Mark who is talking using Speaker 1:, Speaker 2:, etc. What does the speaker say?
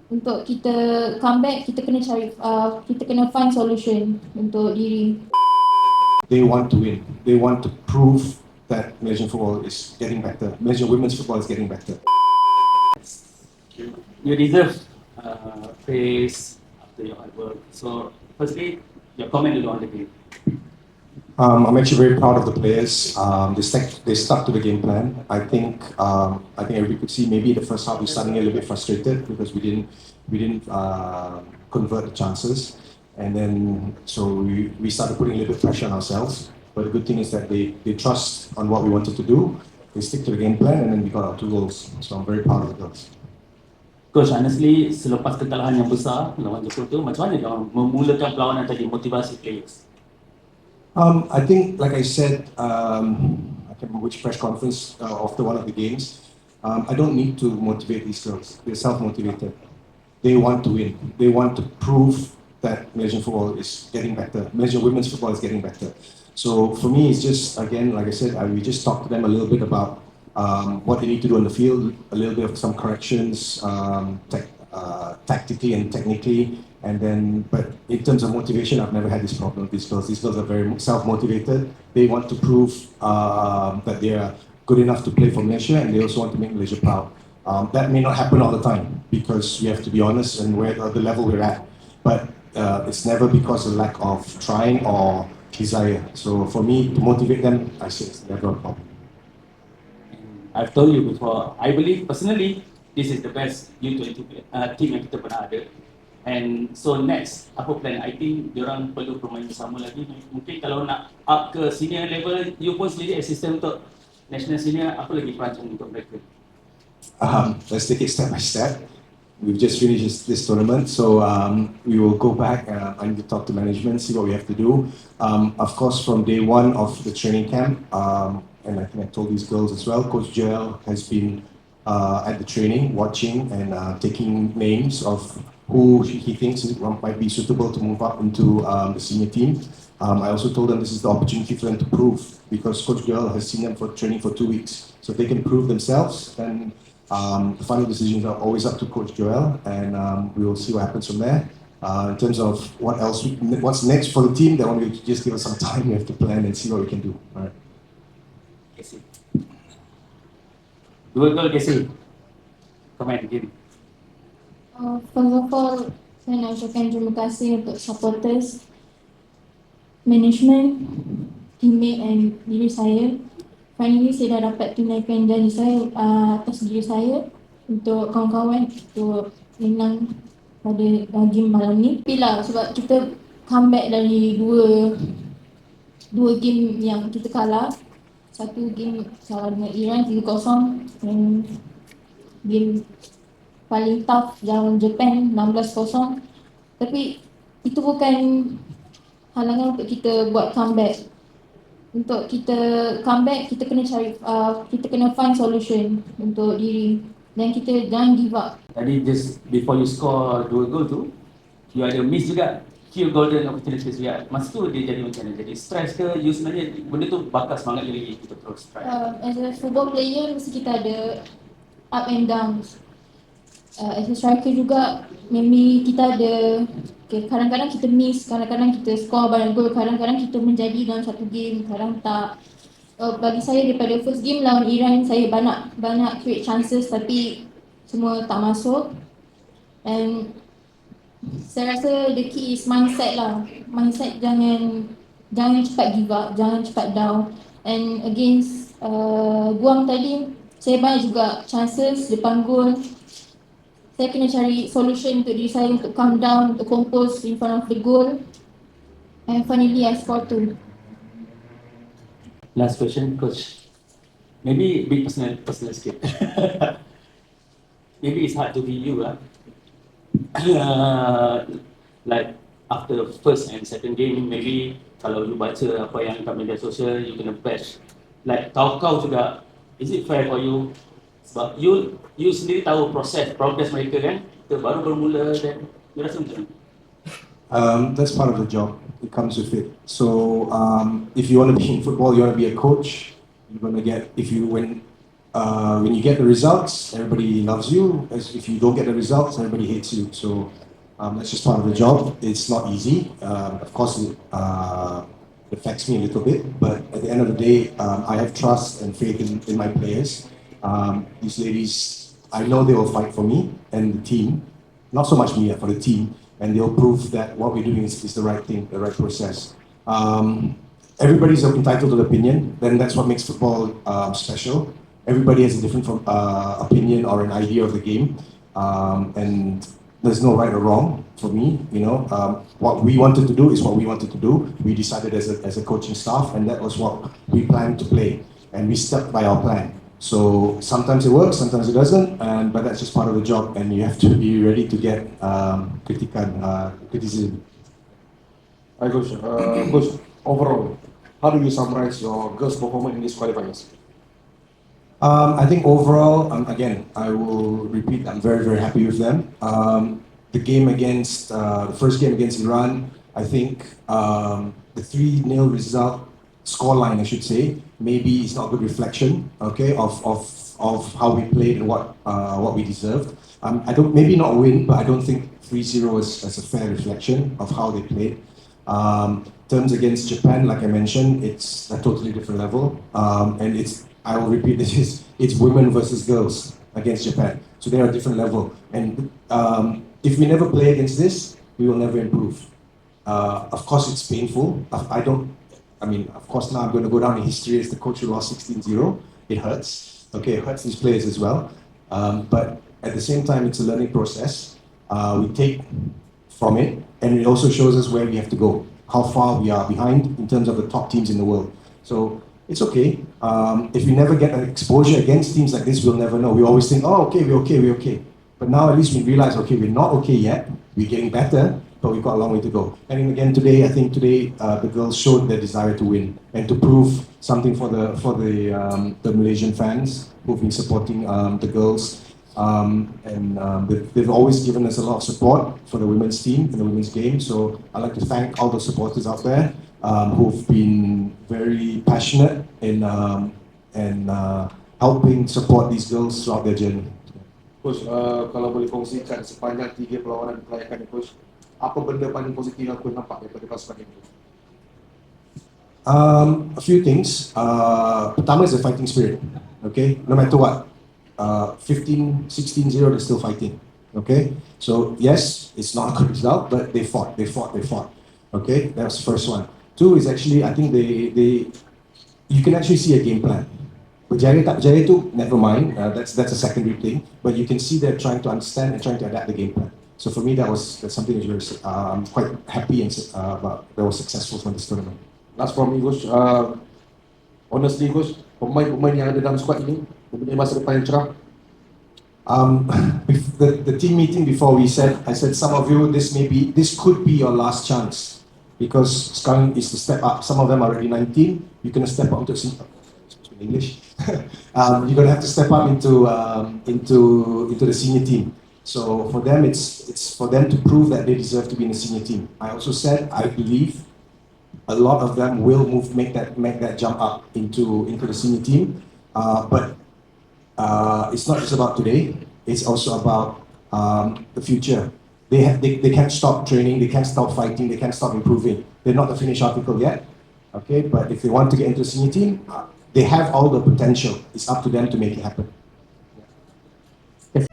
Speaker 1: untuk kita comeback, kita kena cari, kita kena find solution untuk diri.
Speaker 2: They want to win. They want to prove that Malaysian football is getting better. Malaysian women's football is getting better.
Speaker 3: You deserve praise after your hard work. So, firstly, your comment on the game.
Speaker 2: I'm actually very proud of the players. They stuck to the game plan. I think everybody could see maybe the first half we starting a little bit frustrated because we didn't convert the chances, and then so we started putting a little bit of pressure on ourselves. But the good thing is that they trust on what we wanted to do. They stick to the game plan, and then we got our 2 goals. So I'm very proud of the girls.
Speaker 3: Coach, honestly, selepas kekalahan yang besar lawan Jepun tu, macam mana kau memulakan perlawanan tadi, motivasi players?
Speaker 2: I think, like I said, I can't remember which press conference after one of the games. I don't need to motivate these girls. They're self-motivated. They want to win. They want to prove that Malaysian football is getting better. Malaysian women's football is getting better. So for me, it's just, again, like I said, we just talked to them a little bit about what they need to do on the field, a little bit of some corrections, tactically and technically. And then, but in terms of motivation, I've never had this problem with these girls. These girls are very self-motivated. They want to prove that they are good enough to play for Malaysia, and they also want to make Malaysia proud. That may not happen all the time because we have to be honest and we're at the level we're at. But it's never because of lack of trying or desire. So for me, to motivate them, I say it's never a problem.
Speaker 3: I've told you before, I believe personally, this is the best U20 team yang kita pernah ada. And so next, apa plan? I think diorang perlu bermain bersama lagi. Mungkin kalau nak up ke senior level, you pun sendiri assistant untuk national senior, apa lagi perancang untuk mereka?
Speaker 2: Let's take it step by step. We've just finished this tournament, so we will go back. I need to talk to management, see what we have to do. Of course, from day one of the training camp, and I think I told these girls as well, Coach Joel has been at the training, watching and taking names of who he thinks might be suitable to move up into the senior team. I also told them this is the opportunity for them to prove, because Coach Joel has seen them for training for 2 weeks. So if they can prove themselves, then the final decisions are always up to Coach Joel, and we will see what happens from there. In terms of what's next for the team, they want to just give us some time. We have to plan and see what we can do. All right.
Speaker 3: Kaseh. Dua gol Kaseh. Comment again.
Speaker 1: First of all, saya nak ucapkan terima kasih untuk supporters, management, teammate and diri saya. Finally, saya dah dapat tunaikan janji saya atas diri saya untuk kawan-kawan untuk menang pada game malam ni. Tapi lah, sebab kita comeback dari dua game yang kita kalah. Satu game salah dengan Iran 3-0 dan game paling tough lawan Japan 16-0. Tapi itu bukan halangan untuk kita buat comeback. Untuk kita comeback, kita kena cari, kita kena find solution untuk diri dan kita jangan give up.
Speaker 3: Tadi just before you score 2 gol tu, you ada miss juga few golden opportunities juga. Masa tu dia jadi macam mana? Jadi stress ke? You sebenarnya benda tu bakar semangat lagi kita terus try.
Speaker 1: As a football player, mesti kita ada up and downs. As a striker juga, maybe kita ada, kadang-kadang kita miss, kadang-kadang kita score banyak gol, kadang-kadang kita menjadi dalam satu game, kadang tak. Bagi saya daripada first game lawan Iran, saya banyak create chances tapi semua tak masuk. And saya rasa the key is mindset lah. Mindset, jangan cepat give up, jangan cepat down. And against Guam tadi, saya banyak juga chances depan gol. Saya kena cari solution untuk diri saya untuk calm down, untuk compose in front of the goal. And finally I scored 2.
Speaker 3: Last question, coach. Maybe bit personal sikit. Maybe it's hard to be you lah. Like after the first and second game, maybe kalau you baca apa yang kat media sosial, you kena bash. Like kau juga, is it fair for you? Sebab you sendiri tahu progress mereka kan, kita baru bermula dan you rasa macam mana?
Speaker 2: That's part of the job. It comes with it. So if you want to be in football, you want to be a coach. You're going to get, if you win when you get the results, everybody loves you. If you don't get the results, everybody hates you. So that's just part of the job. It's not easy. Of course, it affects me a little bit, but at the end of the day, I have trust and faith in my players. These ladies, I know they will fight for me and the team, not so much me, for the team, and they'll prove that what we're doing is the right thing, the right process. Everybody's entitled to an opinion, then that's what makes football special. Everybody has a different opinion or an idea of the game, and there's no right or wrong for me. What we wanted to do is what we wanted to do. We decided as a coaching staff, and that was what we planned to play, and we stuck by our plan. So sometimes it works, sometimes it doesn't, but that's just part of the job, and you have to be ready to get criticism.
Speaker 4: Hi, Coach. Coach, overall, how do you summarize your girls' performance in these qualifiers?
Speaker 2: I think overall, again, I will repeat, I'm very, very happy with them. The first game against Iran, I think the 3-0 result, scoreline I should say, maybe it's not a good reflection, okay, of how we played and what we deserved. Maybe not win, but I don't think 3-0 is a fair reflection of how they played. Terms against Japan, like I mentioned, it's a totally different level, and I will repeat this, it's women versus girls against Japan. So they're a different level. And if we never play against this, we will never improve. Of course, it's painful. Of course, now I'm going to go down in history as the coach who lost 16-0. It hurts. Okay, it hurts these players as well. But at the same time, it's a learning process. We take from it, and it also shows us where we have to go, how far we are behind in terms of the top teams in the world. So it's okay. If we never get an exposure against teams like this, we'll never know. We always think, oh, okay, we're okay. But now at least we realize, okay, we're not okay yet. We're getting better, but we've got a long way to go. And again, I think today the girls showed their desire to win and to prove something for the Malaysian fans who've been supporting the girls. They've always given us a lot of support for the women's team and the women's game. So I'd like to thank all the supporters out there who've been very passionate in helping support these girls throughout their journey.
Speaker 4: Coach, kalau boleh kongsikan sepanjang 3 perlawanan kelayakan ni, Coach, apa benda paling positif yang aku nampak daripada pasukan ini?
Speaker 2: A few things. Pertama is the fighting spirit. Okay, no matter what, 15, 16-0, they're still fighting. Okay, so yes, it's not a good result, but they fought. Okay, that's the first one. 2 is actually, I think you can actually see a game plan. Berjaya tak berjaya tu, never mind, that's a secondary thing, but you can see they're trying to understand and trying to adapt the game plan. So for me, that's something that I'm quite happy and that was successful from this tournament.
Speaker 4: Last from me, Coach. Honestly, Coach, pemain-pemain yang ada dalam squad ini mempunyai masa depan yang cerah.
Speaker 2: The team meeting before I said some of you, this could be your last chance, because sekarang is to step up. Some of them are already 19. You're going to step up into English. You're going to have to step up into the senior team. So for them, it's for them to prove that they deserve to be in the senior team. I also said I believe a lot of them will make that jump up into the senior team. But it's not just about today. It's also about the future. They can't stop training. They can't stop fighting. They can't stop improving. They're not the finished article yet. Okay, but if they want to get into the senior team, they have all the potential. It's up to them to make it happen.
Speaker 1: Yes.